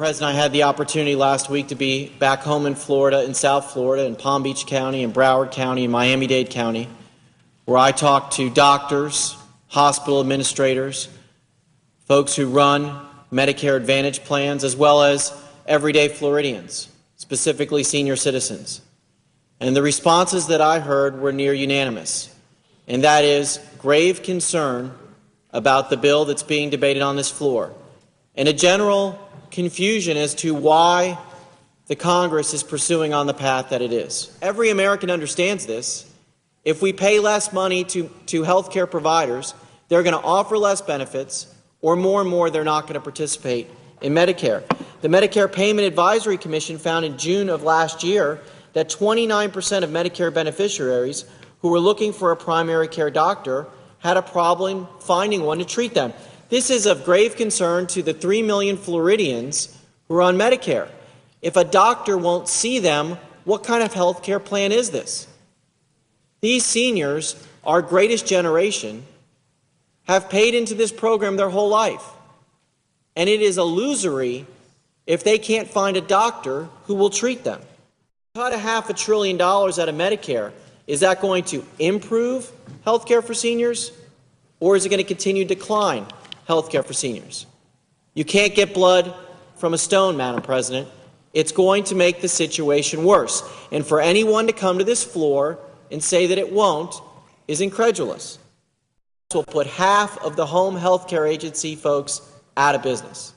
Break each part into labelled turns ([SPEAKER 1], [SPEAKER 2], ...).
[SPEAKER 1] President, I had the opportunity last week to be back home in Florida, in South Florida, in Palm Beach County, in Broward County, in Miami-Dade County, where I talked to doctors, hospital administrators, folks who run Medicare Advantage plans, as well as everyday Floridians, specifically senior citizens. And the responses that I heard were near unanimous, and that is grave concern about the bill that's being debated on this floor, and a general confusion as to why the Congress is pursuing on the path that it is. Every American understands this. If we pay less money to health care providers, they're going to offer less benefits, or more and more they're not going to participate in Medicare. The Medicare Payment Advisory Commission found in June of last year that 29% of Medicare beneficiaries who were looking for a primary care doctor had a problem finding one to treat them. This is of grave concern to the 3 million Floridians who are on Medicare. If a doctor won't see them, what kind of health care plan is this? These seniors, our greatest generation, have paid into this program their whole life. And it is illusory if they can't find a doctor who will treat them. Cut $500 billion out of Medicare. Is that going to improve health care for seniors, or is it going to continue to decline health care for seniors? You can't get blood from a stone, Madam President. It's going to make the situation worse. And for anyone to come to this floor and say that it won't is incredulous. This will put half of the home health care agency folks out of business.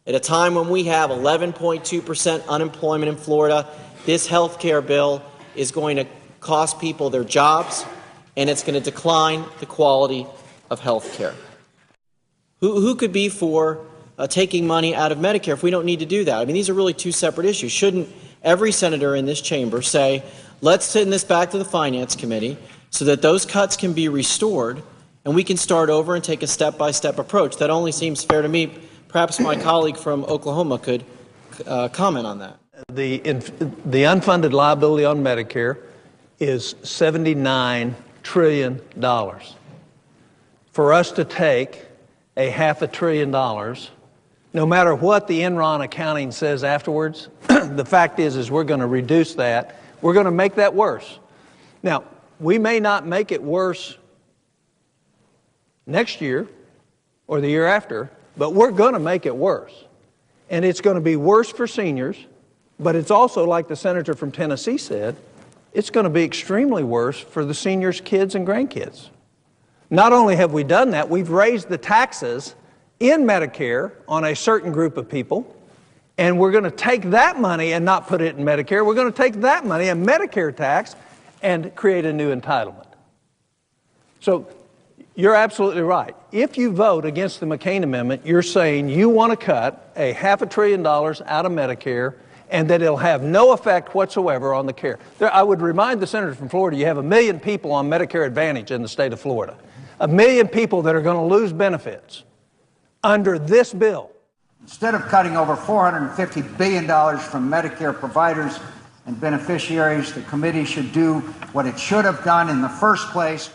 [SPEAKER 1] At a time when we have 11.2% unemployment in Florida, this health care bill is going to cost people their jobs, and it's going to decline the quality of health care. Who could be for taking money out of Medicare if we don't need to do that? I mean, these are really two separate issues. Shouldn't every senator in this chamber say, let's send this back to the Finance Committee so that those cuts can be restored and we can start over and take a step-by-step approach? That only seems fair to me. Perhaps my colleague from Oklahoma could comment on that.
[SPEAKER 2] The unfunded liability on Medicare is $79 trillion. For us to take $500 billion, no matter what the Enron accounting says afterwards, the fact is we're going to reduce that. We're going to make that worse. Now, we may not make it worse next year or the year after, but we're going to make it worse. And it's going to be worse for seniors, but it's also, like the senator from Tennessee said, it's going to be extremely worse for the seniors' kids and grandkids. Not only have we done that, we've raised the taxes in Medicare on a certain group of people, and we're going to take that money and not put it in Medicare. We're going to take that money and Medicare tax and create a new entitlement. So you're absolutely right. If you vote against the McCain Amendment, you're saying you want to cut $500 billion out of Medicare and that it'll have no effect whatsoever on the care. I would remind the senator from Florida, you have 1 million people on Medicare Advantage in the state of Florida. 1 million people that are going to lose benefits under this bill.
[SPEAKER 3] Instead of cutting over $450 billion from Medicare providers and beneficiaries, the committee should do what it should have done in the first place,